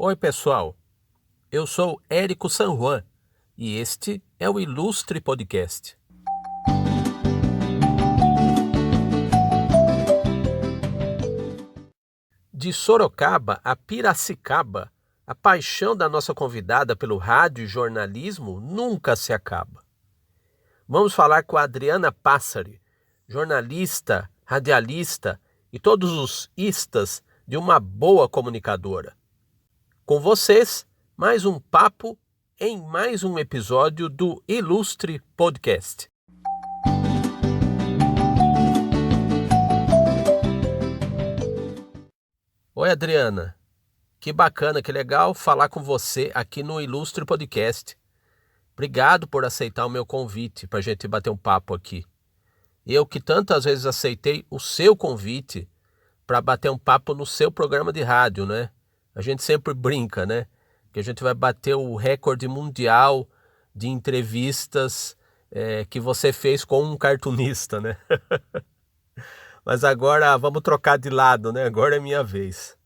Oi, pessoal. Eu sou Érico San Juan e este é o Ilustre Podcast. De Sorocaba a Piracicaba, a paixão da nossa convidada pelo rádio e jornalismo nunca se acaba. Vamos falar com a Adriana Passari, jornalista, radialista e todos os istas de uma boa comunicadora. Com vocês, mais um papo em mais um episódio do Ilustre Podcast. Oi, Adriana. Que bacana, que legal falar com você aqui no Ilustre Podcast. Obrigado por aceitar o meu convite para a gente bater um papo aqui. Eu que tantas vezes aceitei o seu convite para bater um papo no seu programa de rádio, né? A gente sempre brinca, né? Que a gente vai bater o recorde mundial de entrevistas que você fez com um cartunista, né? Mas agora vamos trocar de lado, né? Agora é minha vez.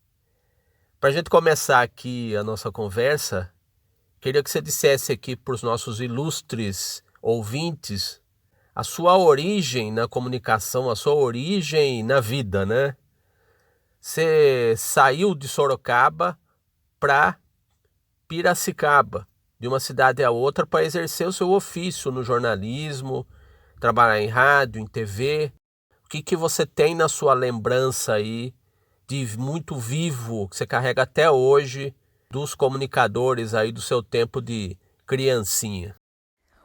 Para a gente começar aqui a nossa conversa, queria que você dissesse aqui para os nossos ilustres ouvintes a sua origem na comunicação, a sua origem na vida, né? Você saiu de Sorocaba para Piracicaba, de uma cidade a outra, para exercer o seu ofício no jornalismo, trabalhar em rádio, em TV. O que você tem na sua lembrança aí de muito vivo, que você carrega até hoje, dos comunicadores aí do seu tempo de criancinha?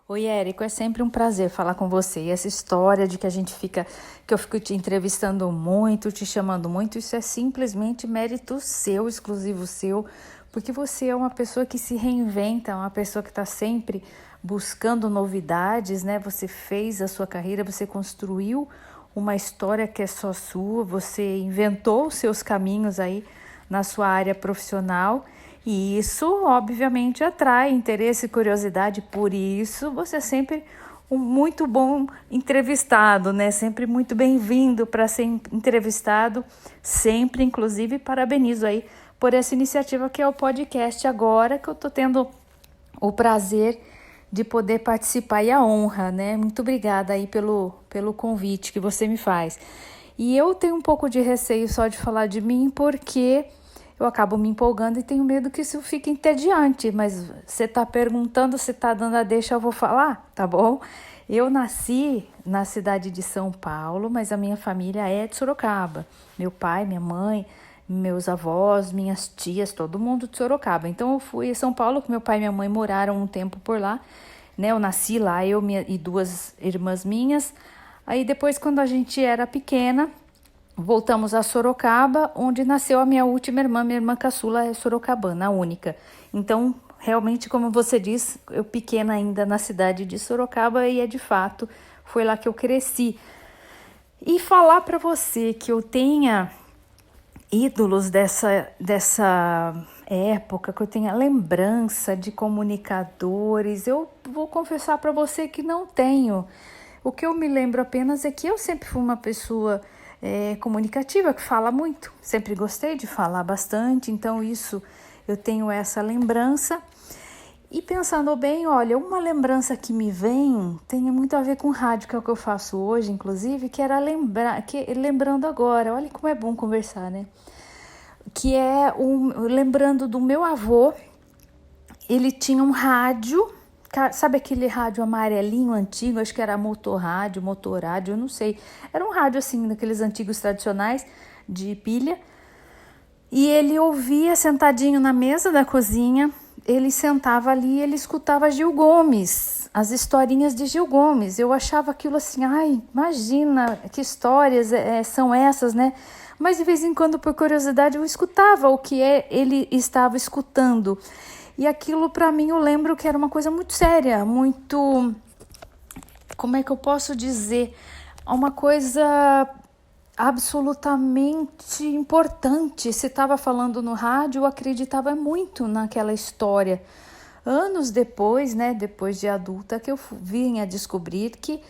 Oi, Érico, é sempre um prazer falar com você. E essa história de que eu fico te entrevistando muito, te chamando muito, isso é simplesmente mérito seu, exclusivo seu, porque você é uma pessoa que se reinventa, uma pessoa que está sempre buscando novidades, né? Você fez a sua carreira, você construiu uma história que é só sua, você inventou os seus caminhos aí na sua área profissional. E isso, obviamente, atrai interesse e curiosidade, por isso você é sempre um muito bom entrevistado, né? Sempre muito bem-vindo para ser entrevistado, sempre, inclusive, parabenizo aí por essa iniciativa que é o podcast agora, que eu estou tendo o prazer de poder participar e a honra, né? Muito obrigada aí pelo convite que você me faz. E eu tenho um pouco de receio só de falar de mim, porque eu acabo me empolgando e tenho medo que isso fique entediante, mas você está perguntando, você está dando a deixa, eu vou falar, tá bom? Eu nasci na cidade de São Paulo, mas a minha família é de Sorocaba. Meu pai, minha mãe, meus avós, minhas tias, todo mundo de Sorocaba. Então eu fui a São Paulo, que meu pai e minha mãe moraram um tempo por lá, né? Eu nasci lá, e duas irmãs minhas. Aí depois, quando a gente era pequena, voltamos a Sorocaba, onde nasceu a minha última irmã, minha irmã caçula é sorocabana, a única. Então, realmente, como você diz, eu pequena ainda na cidade de Sorocaba, e de fato, foi lá que eu cresci. E falar para você que eu tenha ídolos dessa época, que eu tenha lembrança de comunicadores, eu vou confessar para você que não tenho. O que eu me lembro apenas é que eu sempre fui uma pessoa comunicativa, que fala muito, sempre gostei de falar bastante, então isso eu tenho essa lembrança. E pensando bem, olha, uma lembrança que me vem tem muito a ver com rádio, que é o que eu faço hoje, inclusive, que era lembrando agora, olha como é bom conversar, né? Que é lembrando do meu avô. Ele tinha um rádio, sabe aquele rádio amarelinho antigo, acho que era motorrádio, eu não sei. Era um rádio assim, daqueles antigos tradicionais, de pilha. E ele ouvia sentadinho na mesa da cozinha, ele sentava ali e ele escutava Gil Gomes, as historinhas de Gil Gomes. Eu achava aquilo assim, ai, imagina que histórias são essas, né? Mas de vez em quando, por curiosidade, eu escutava o que ele estava escutando. E aquilo, para mim, eu lembro que era uma coisa muito séria, muito... Como é que eu posso dizer? Uma coisa absolutamente importante. Se estava falando no rádio, eu acreditava muito naquela história. Anos depois, né, depois de adulta, que eu vim a descobrir que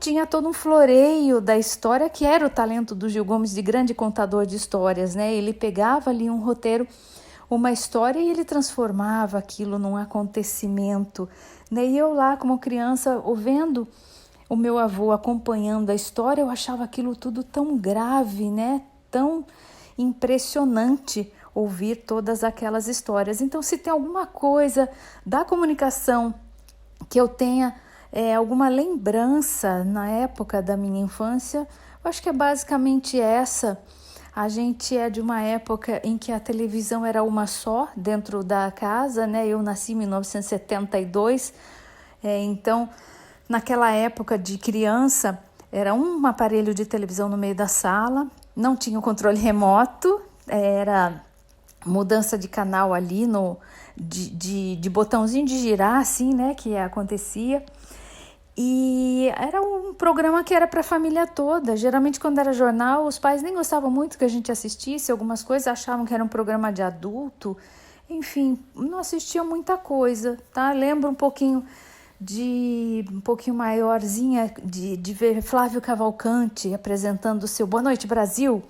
tinha todo um floreio da história, que era o talento do Gil Gomes de grande contador de histórias, né? Ele pegava ali um roteiro uma história e ele transformava aquilo num acontecimento, né? E eu lá como criança, vendo o meu avô acompanhando a história, eu achava aquilo tudo tão grave, né? Tão impressionante ouvir todas aquelas histórias. Então, se tem alguma coisa da comunicação que eu tenha alguma lembrança na época da minha infância, eu acho que é basicamente essa. A gente é de uma época em que a televisão era uma só dentro da casa, né? Eu nasci em 1972, então naquela época de criança era um aparelho de televisão no meio da sala, não tinha o controle remoto, era mudança de canal ali de botãozinho de girar assim, né, que acontecia. E era um programa que era para a família toda. Geralmente quando era jornal, os pais nem gostavam muito que a gente assistisse algumas coisas, achavam que era um programa de adulto. Enfim, não assistiam muita coisa, tá? Lembro um pouquinho maiorzinha de ver Flávio Cavalcante apresentando o seu Boa Noite Brasil.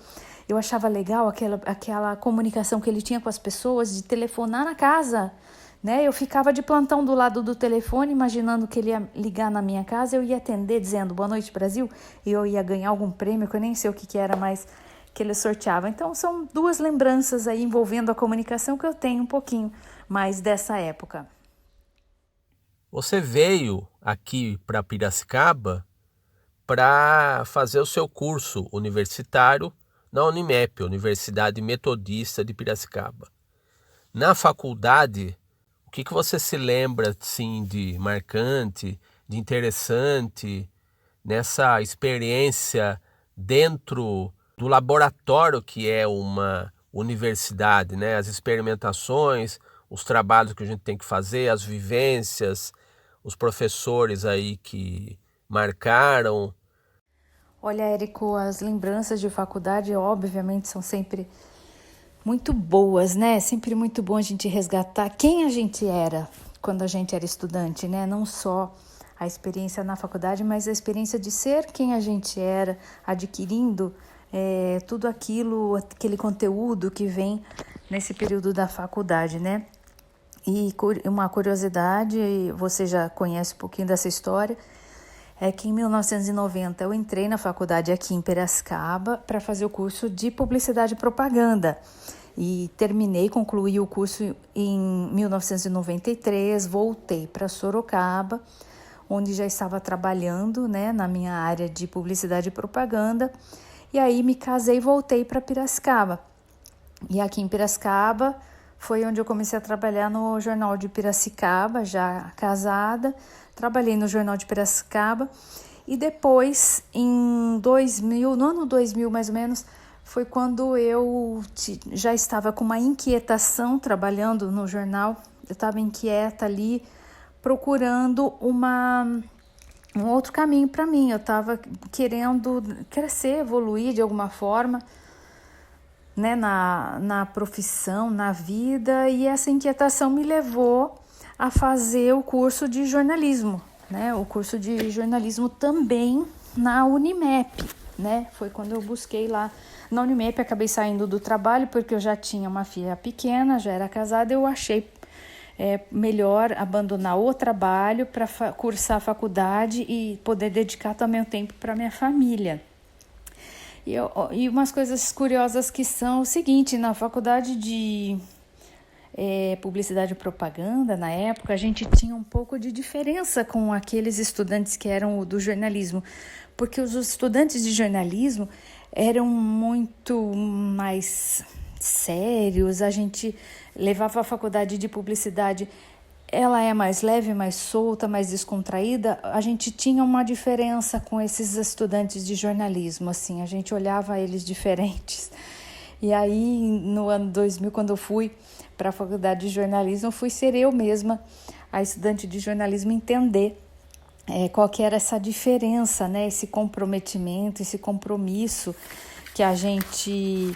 Eu achava legal aquela comunicação que ele tinha com as pessoas, de telefonar na casa, né? Eu ficava de plantão do lado do telefone, imaginando que ele ia ligar na minha casa, eu ia atender dizendo Boa Noite Brasil, e eu ia ganhar algum prêmio, que eu nem sei o que era, mas que ele sorteava. Então são duas lembranças aí envolvendo a comunicação que eu tenho um pouquinho mais dessa época. Você veio aqui para Piracicaba para fazer o seu curso universitário na Unimep, Universidade Metodista de Piracicaba. Na faculdade, o que você se lembra assim, de marcante, de interessante nessa experiência dentro do laboratório que é uma universidade, né? As experimentações, os trabalhos que a gente tem que fazer, as vivências, os professores aí que marcaram. Olha, Érico, as lembranças de faculdade, obviamente, são sempre muito boas, né? Sempre muito bom a gente resgatar quem a gente era quando a gente era estudante, né? Não só a experiência na faculdade, mas a experiência de ser quem a gente era, adquirindo tudo aquele conteúdo que vem nesse período da faculdade, né? E uma curiosidade, você já conhece um pouquinho dessa história, é que em 1990 eu entrei na faculdade aqui em Piracicaba para fazer o curso de Publicidade e Propaganda. E concluí o curso em 1993, voltei para Sorocaba, onde já estava trabalhando, né, na minha área de Publicidade e Propaganda. E aí me casei e voltei para Piracicaba. E aqui em Piracicaba foi onde eu comecei a trabalhar no Jornal de Piracicaba, já casada. Trabalhei no Jornal de Piracicaba e depois, no ano 2000 mais ou menos, foi quando eu já estava com uma inquietação trabalhando no jornal. Eu estava inquieta ali, procurando um outro caminho para mim. Eu estava querendo crescer, evoluir de alguma forma, né, na profissão, na vida, e essa inquietação me levou a fazer o curso de jornalismo, né? O curso de jornalismo também na Unimep, né? Foi quando eu busquei lá na Unimep, acabei saindo do trabalho porque eu já tinha uma filha pequena, já era casada, eu achei melhor abandonar o trabalho para cursar a faculdade e poder dedicar também o tempo para minha família. E umas coisas curiosas que são o seguinte, na faculdade de Publicidade e Propaganda, na época, a gente tinha um pouco de diferença com aqueles estudantes que eram do jornalismo, porque os estudantes de jornalismo eram muito mais sérios, a gente levava a faculdade de publicidade, ela é mais leve, mais solta, mais descontraída. A gente tinha uma diferença com esses estudantes de jornalismo, assim, a gente olhava eles diferentes. E aí, no ano 2000, quando eu fui para a faculdade de jornalismo, fui ser eu mesma, a estudante de jornalismo, entender qual que era essa diferença, né? Esse comprometimento, esse compromisso que a gente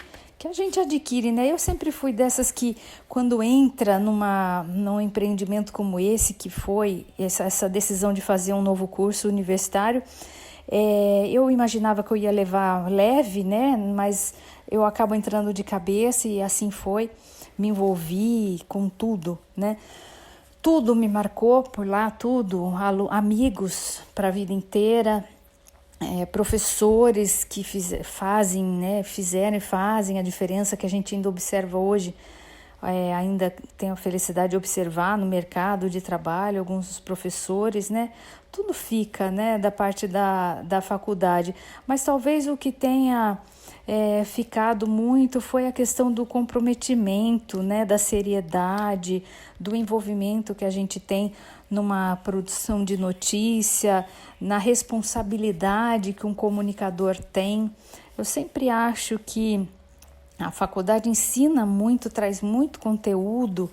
adquire, né? Eu sempre fui dessas que, quando entra num empreendimento como esse, que foi essa decisão de fazer um novo curso universitário, eu imaginava que eu ia levar leve, né? Mas eu acabo entrando de cabeça e assim foi. me envolvi com tudo, né? Tudo me marcou por lá, tudo, amigos para a vida inteira, professores que fizeram e fazem a diferença que a gente ainda observa hoje. Ainda tenho a felicidade de observar no mercado de trabalho alguns dos professores, né? Tudo fica, né, da parte da faculdade, mas talvez o que tenha ficado muito foi a questão do comprometimento, né, da seriedade, do envolvimento que a gente tem numa produção de notícia, na responsabilidade que um comunicador tem. Eu sempre acho que a faculdade ensina muito, traz muito conteúdo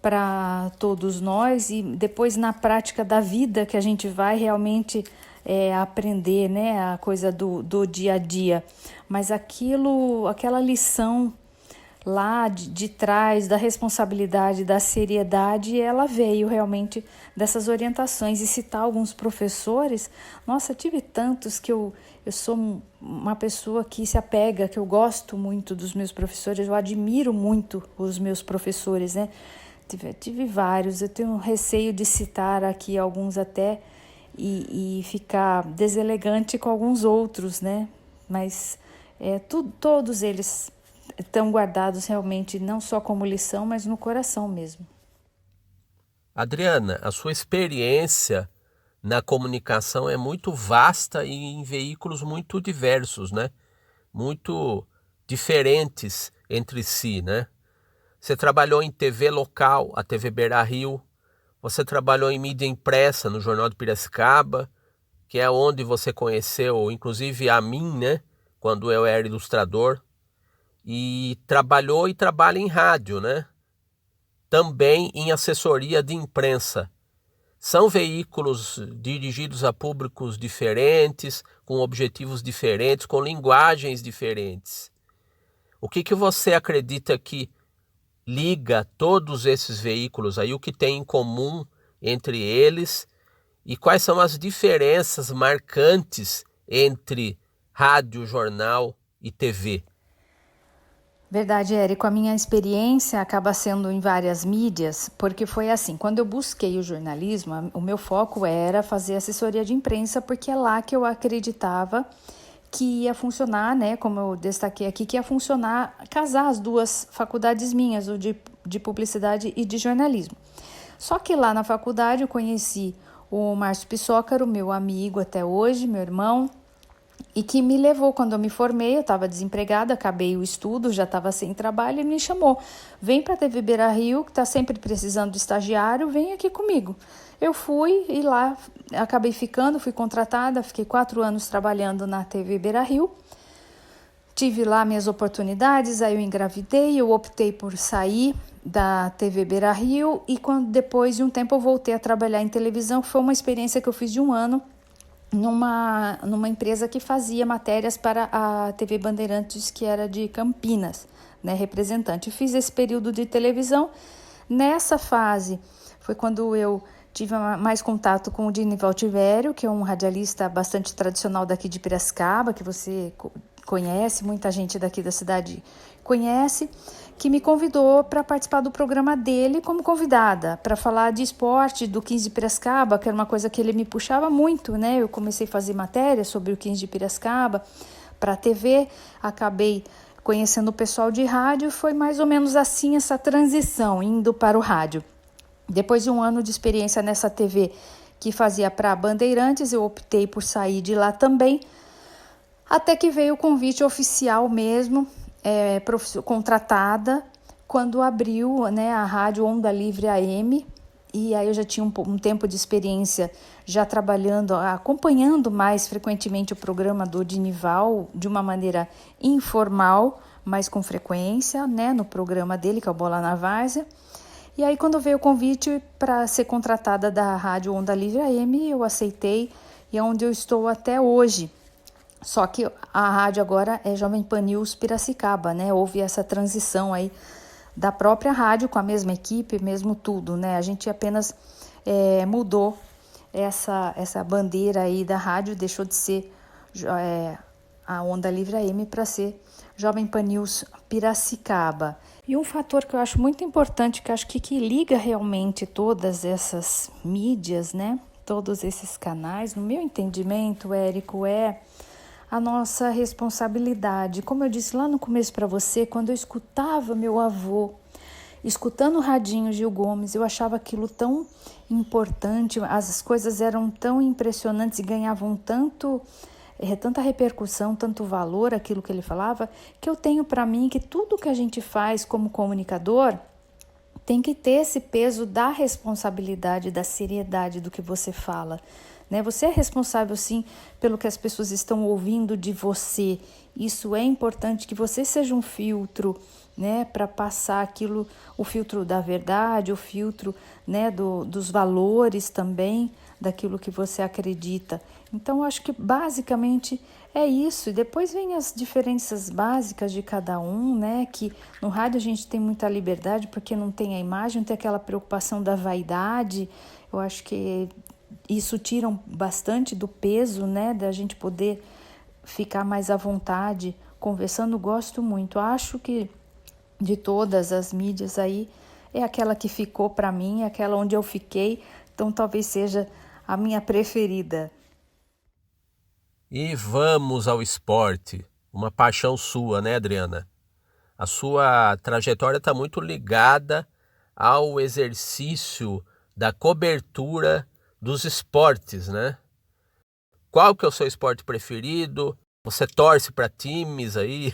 para todos nós e depois na prática da vida que a gente vai realmente aprender, né, a coisa do dia a dia. Mas aquela lição lá de trás, da responsabilidade, da seriedade, ela veio realmente dessas orientações. E citar alguns professores, nossa, tive tantos que eu sou uma pessoa que se apega, que eu gosto muito dos meus professores, eu admiro muito os meus professores, né? Tive vários, eu tenho receio de citar aqui alguns até e ficar deselegante com alguns outros, né? Mas todos eles estão guardados realmente não só como lição, mas no coração mesmo. Adriana, a sua experiência na comunicação é muito vasta e em veículos muito diversos, né? Muito diferentes entre si, né? Você trabalhou em TV local, a TV Beira-Rio. Você trabalhou em mídia impressa no Jornal de Piracicaba, que é onde você conheceu, inclusive a mim, né? Quando eu era ilustrador. E trabalhou e trabalha em rádio, né? Também em assessoria de imprensa. São veículos dirigidos a públicos diferentes, com objetivos diferentes, com linguagens diferentes. O que você acredita que liga todos esses veículos aí, o que tem em comum entre eles e quais são as diferenças marcantes entre rádio, jornal e TV? Verdade, Érico, a minha experiência acaba sendo em várias mídias, porque foi assim, quando eu busquei o jornalismo, o meu foco era fazer assessoria de imprensa, porque é lá que eu acreditava que ia funcionar, né, como eu destaquei aqui, que ia funcionar, casar as duas faculdades minhas, o de publicidade e de jornalismo. Só que lá na faculdade eu conheci o Márcio Pissócaro, meu amigo até hoje, meu irmão, e que me levou, quando eu me formei, eu estava desempregada, acabei o estudo, já estava sem trabalho, e me chamou. Vem para a TV Beira-Rio, que está sempre precisando de estagiário, vem aqui comigo. Eu fui e lá acabei ficando, fui contratada, fiquei 4 anos trabalhando na TV Beira-Rio. Tive lá minhas oportunidades, aí eu engravidei, eu optei por sair da TV Beira-Rio e depois de um tempo eu voltei a trabalhar em televisão, que foi uma experiência que eu fiz de 1 ano, numa empresa que fazia matérias para a TV Bandeirantes, que era de Campinas, né, representante. Eu fiz esse período de televisão. Nessa fase foi quando eu tive mais contato com o Dinival Tivério, que é um radialista bastante tradicional daqui de Piracicaba, que você conhece, muita gente daqui da cidade conhece, que me convidou para participar do programa dele como convidada, para falar de esporte do 15 de Piracicaba, que era uma coisa que ele me puxava muito, né? Eu comecei a fazer matéria sobre o 15 de Piracicaba para a TV, acabei conhecendo o pessoal de rádio, foi mais ou menos assim essa transição, indo para o rádio. Depois de 1 ano de experiência nessa TV que fazia para Bandeirantes, eu optei por sair de lá também, até que veio o convite oficial mesmo, contratada, quando abriu, né, a Rádio Onda Livre AM, e aí eu já tinha um tempo de experiência já trabalhando, acompanhando mais frequentemente o programa do Dinival de uma maneira informal, mas com frequência, né, no programa dele, que é o Bola na Várzea. E aí quando veio o convite para ser contratada da Rádio Onda Livre AM, eu aceitei, e é onde eu estou até hoje. Só que a rádio agora é Jovem Pan News Piracicaba, né? Houve essa transição aí da própria rádio com a mesma equipe, mesmo tudo, né? A gente apenas mudou essa bandeira aí da rádio, deixou de ser a Onda Livre AM para ser Jovem Pan News Piracicaba. E um fator que eu acho muito importante, que acho que liga realmente todas essas mídias, né? Todos esses canais, no meu entendimento, Érico, é a nossa responsabilidade. Como eu disse lá no começo para você, quando eu escutava meu avô, escutando o radinho Gil Gomes, eu achava aquilo tão importante, as coisas eram tão impressionantes e ganhavam tanta repercussão, tanto valor aquilo que ele falava, que eu tenho para mim que tudo que a gente faz como comunicador tem que ter esse peso da responsabilidade, da seriedade do que você fala, né? Você é responsável, sim, pelo que as pessoas estão ouvindo de você. Isso é importante, que você seja um filtro, né, para passar aquilo, o filtro da verdade, o filtro, né, dos valores também, daquilo que você acredita. Então, acho que basicamente é isso. E depois vem as diferenças básicas de cada um, né? Que no rádio a gente tem muita liberdade porque não tem a imagem, não tem aquela preocupação da vaidade. Eu acho que isso tira bastante do peso, né? Da gente poder ficar mais à vontade conversando. Gosto muito. Acho que de todas as mídias aí, é aquela que ficou para mim, é aquela onde eu fiquei. Então, talvez seja a minha preferida. E vamos ao esporte, uma paixão sua, né, Adriana? A sua trajetória está muito ligada ao exercício da cobertura dos esportes, né? Qual que é o seu esporte preferido? Você torce para times aí?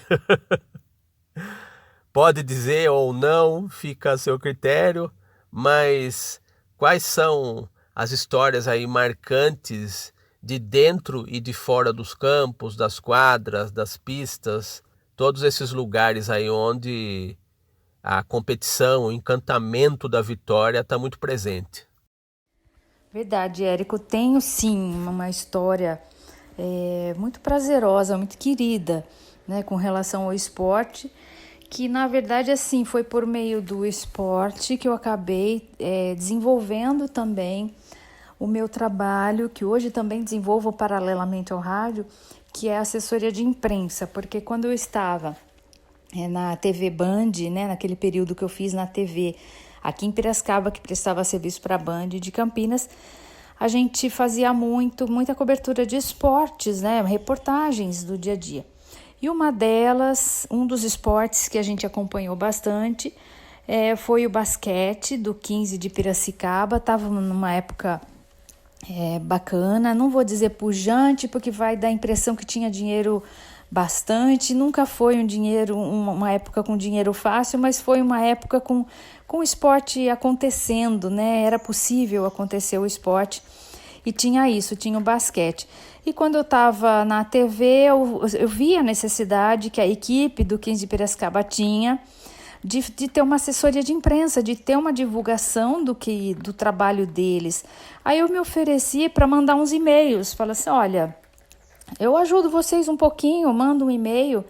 Pode dizer ou não, fica a seu critério, mas quais são as histórias aí marcantes de dentro e de fora dos campos, das quadras, das pistas, todos esses lugares aí onde a competição, o encantamento da vitória está muito presente? Verdade, Érico. Tenho sim uma história muito prazerosa, muito querida, né, com relação ao esporte, que na verdade assim foi por meio do esporte que eu acabei desenvolvendo também o meu trabalho, que hoje também desenvolvo paralelamente ao rádio, que é a assessoria de imprensa, porque quando eu estava na TV Band, né, naquele período que eu fiz na TV aqui em Piracicaba, que prestava serviço para a Band de Campinas, a gente fazia muita cobertura de esportes, né, reportagens do dia a dia. E uma delas, um dos esportes que a gente acompanhou bastante, foi o basquete do 15 de Piracicaba. Estava numa época bacana, não vou dizer pujante, porque vai dar a impressão que tinha dinheiro bastante. Nunca foi uma época com dinheiro fácil, mas foi uma época com o esporte acontecendo, né? Era possível acontecer o esporte e tinha o basquete. E quando eu estava na TV, eu vi a necessidade que a equipe do 15 de Piracicaba tinha de ter uma assessoria de imprensa, de ter uma divulgação do trabalho deles. Aí eu me ofereci para mandar uns e-mails, falei assim, olha, eu ajudo vocês um pouquinho, mando um e-mail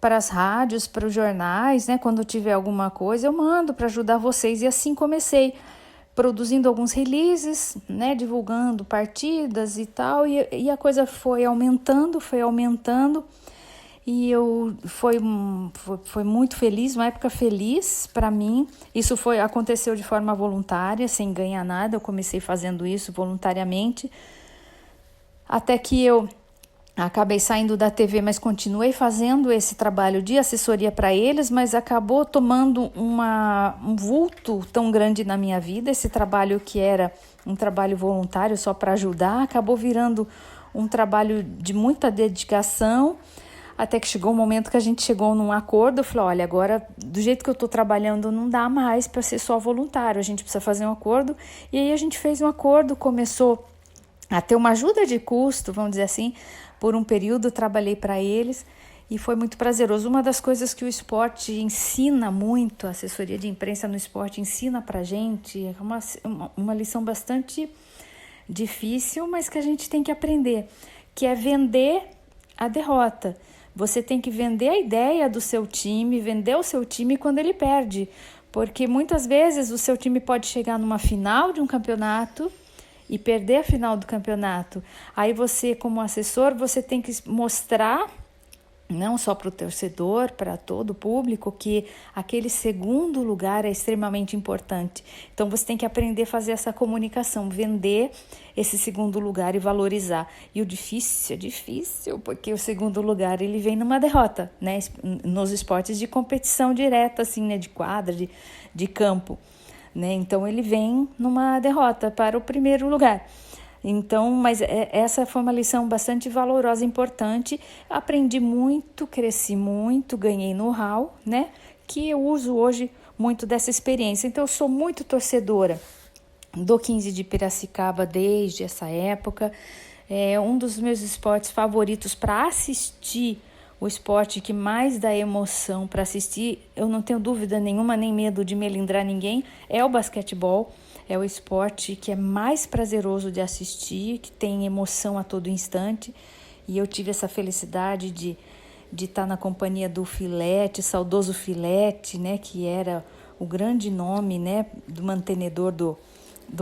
para as rádios, para os jornais, né? Quando tiver alguma coisa, eu mando para ajudar vocês. E assim comecei, produzindo alguns releases, né? Divulgando partidas e tal. E a coisa foi aumentando. E foi muito feliz, uma época feliz para mim. Isso aconteceu de forma voluntária, sem ganhar nada. Eu comecei fazendo isso voluntariamente, até que eu acabei saindo da TV, mas continuei fazendo esse trabalho de assessoria para eles, mas acabou tomando um vulto tão grande na minha vida. Esse trabalho, que era um trabalho voluntário só para ajudar, acabou virando um trabalho de muita dedicação, até que chegou um momento que a gente chegou num acordo. Eu falei, olha, agora do jeito que eu estou trabalhando não dá mais para ser só voluntário, a gente precisa fazer um acordo. E aí a gente fez um acordo, começou a ter uma ajuda de custo, vamos dizer assim. Por um período eu trabalhei para eles e foi muito prazeroso. Uma das coisas que o esporte ensina muito, a assessoria de imprensa no esporte ensina para a gente, é uma lição bastante difícil, mas que a gente tem que aprender, que é vender a derrota. Você tem que vender a ideia do seu time, vender o seu time quando ele perde, porque muitas vezes o seu time pode chegar numa final de um campeonato e perder a final do campeonato. Aí você, como assessor, você tem que mostrar não só para o torcedor, para todo o público, que aquele segundo lugar é extremamente importante. Então você tem que aprender a fazer essa comunicação, vender esse segundo lugar e valorizar. E o difícil, é difícil, porque o segundo lugar ele vem numa derrota, né? Nos esportes de competição direta, assim, né? De quadra, de campo, né? Então ele vem numa derrota para o primeiro lugar. Então, mas essa foi uma lição bastante valorosa, importante. Aprendi muito, cresci muito, ganhei know-how, né? Que eu uso hoje muito dessa experiência. Então, eu sou muito torcedora do 15 de Piracicaba desde essa época. É um dos meus esportes favoritos para assistir, o esporte que mais dá emoção para assistir, eu não tenho dúvida nenhuma, nem medo de melindrar ninguém, é o basquetebol. É o esporte que é mais prazeroso de assistir, que tem emoção a todo instante. E eu tive essa felicidade de estar na companhia do Filete, saudoso Filete, né, que era o grande nome, né, do mantenedor do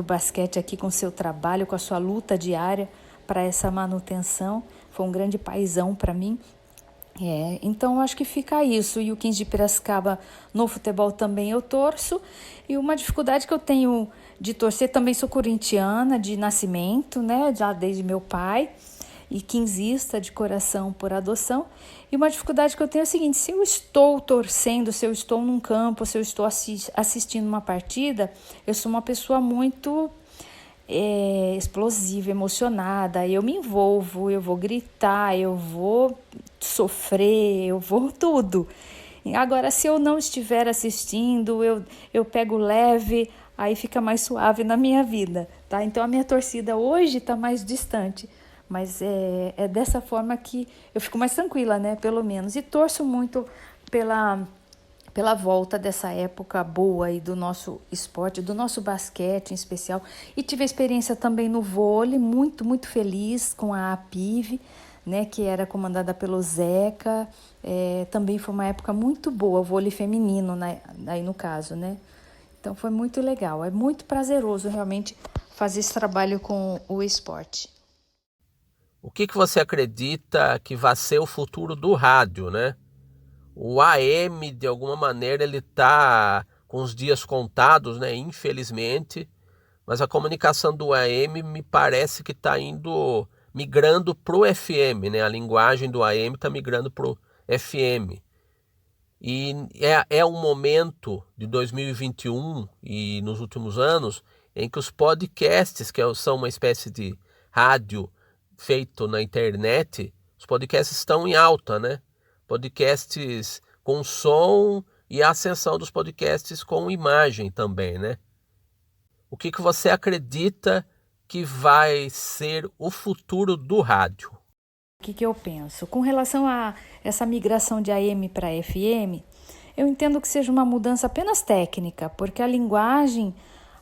basquete aqui, com seu trabalho, com a sua luta diária para essa manutenção. Foi um grande paizão para mim. Então acho que fica isso. E o 15 de Piracicaba no futebol também eu torço. E uma dificuldade que eu tenho de torcer, também sou corintiana de nascimento, né? Já desde meu pai, e quinzista de coração por adoção. E uma dificuldade que eu tenho é a seguinte: se eu estou torcendo, se eu estou num campo, se eu estou assistindo uma partida, eu sou uma pessoa muito explosiva, emocionada, eu me envolvo, eu vou gritar, eu vou sofrer, eu vou tudo. Agora, se eu não estiver assistindo, eu pego leve, aí fica mais suave na minha vida, tá? Então a minha torcida hoje está mais distante, mas é dessa forma que eu fico mais tranquila, né? Pelo menos. E torço muito pela volta dessa época boa aí do nosso esporte, do nosso basquete em especial. E tive a experiência também no vôlei, muito, muito feliz com a APIV, né, que era comandada pelo Zeca. Também foi uma época muito boa, o vôlei feminino, né, aí no caso, né? Então foi muito legal, é muito prazeroso realmente fazer esse trabalho com o esporte. O que você acredita que vai ser o futuro do rádio, né? O AM, de alguma maneira, ele está com os dias contados, né? Infelizmente. Mas a comunicação do AM me parece que está migrando para o FM, né? A linguagem do AM está migrando para o FM. E é um momento de 2021 e nos últimos anos em que os podcasts, que são uma espécie de rádio feito na internet, os podcasts estão em alta, né? Podcasts com som e a ascensão dos podcasts com imagem também, né? O que você acredita que vai ser o futuro do rádio? O que eu penso? Com relação a essa migração de AM para FM, eu entendo que seja uma mudança apenas técnica, porque a linguagem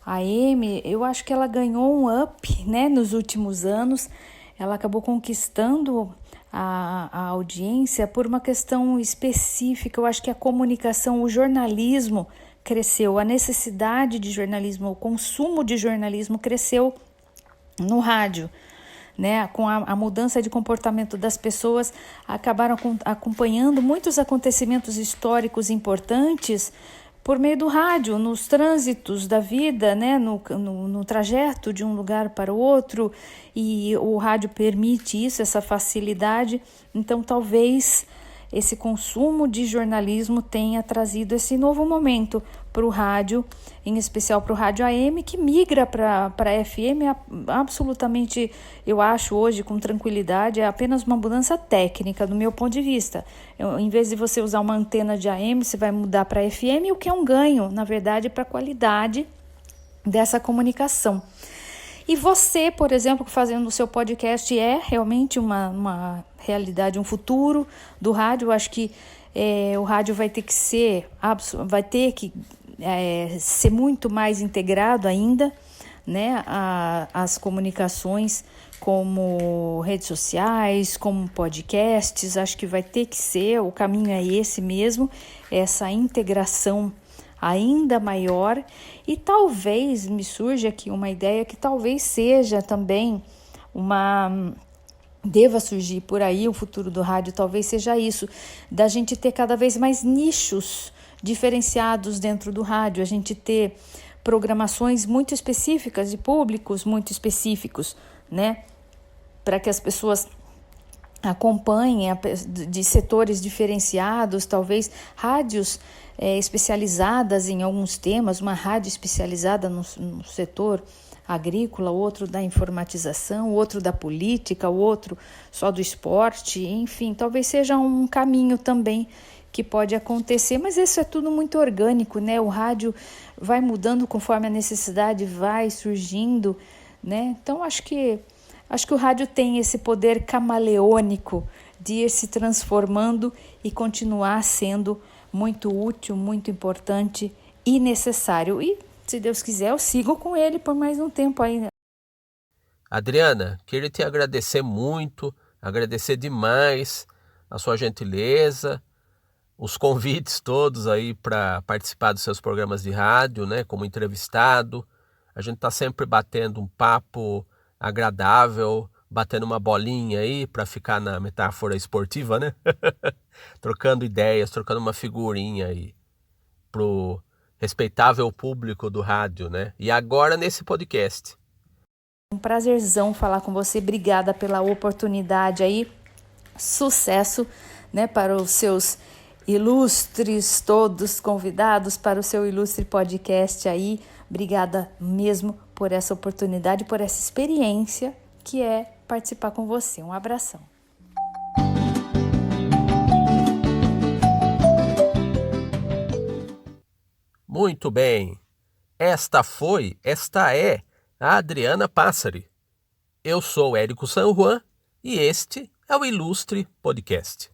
AM, eu acho que ela ganhou um up, né, nos últimos anos. Ela acabou conquistando a audiência por uma questão específica. Eu acho que a comunicação, o jornalismo cresceu, a necessidade de jornalismo, o consumo de jornalismo cresceu no rádio, né? Com a mudança de comportamento das pessoas, acabaram acompanhando muitos acontecimentos históricos importantes por meio do rádio, nos trânsitos da vida, né? No trajeto de um lugar para o outro, e o rádio permite isso, essa facilidade. Então talvez esse consumo de jornalismo tenha trazido esse novo momento para o rádio, em especial para o rádio AM, que migra para FM absolutamente, eu acho hoje com tranquilidade, é apenas uma mudança técnica do meu ponto de vista. Em vez de você usar uma antena de AM, você vai mudar para FM, o que é um ganho, na verdade, para a qualidade dessa comunicação. E você, por exemplo, fazendo o seu podcast, é realmente uma realidade, um futuro do rádio. Eu acho que o rádio vai ter que ser muito mais integrado ainda, né? As comunicações como redes sociais, como podcasts. Acho que vai ter que ser, o caminho é esse mesmo, essa integração ainda maior. E talvez me surja aqui uma ideia que talvez seja também deva surgir por aí, o futuro do rádio talvez seja isso, da gente ter cada vez mais nichos diferenciados dentro do rádio, a gente ter programações muito específicas de públicos muito específicos, né? Para que as pessoas acompanhem de setores diferenciados, talvez rádios especializadas em alguns temas, uma rádio especializada no setor agrícola, outro da informatização, outro da política, outro só do esporte, enfim, talvez seja um caminho também que pode acontecer, mas isso é tudo muito orgânico, né? O rádio vai mudando conforme a necessidade vai surgindo, né? Então acho que o rádio tem esse poder camaleônico de ir se transformando e continuar sendo muito útil, muito importante e necessário. E, se Deus quiser, eu sigo com ele por mais um tempo aí. Adriana, queria te agradecer muito, agradecer demais a sua gentileza, os convites todos aí para participar dos seus programas de rádio, né, como entrevistado. A gente está sempre batendo um papo agradável, batendo uma bolinha aí para ficar na metáfora esportiva, né? Trocando ideias, trocando uma figurinha aí pro respeitável público do rádio, né? E agora nesse podcast. Um prazerzão falar com você, obrigada pela oportunidade aí, sucesso, né, para os seus ilustres todos convidados, para o seu ilustre podcast aí, obrigada mesmo por essa oportunidade, por essa experiência que é participar com você. Um abração. Muito bem. Esta é a Adriana Passari. Eu sou Érico San Juan e este é o Ilustre Podcast.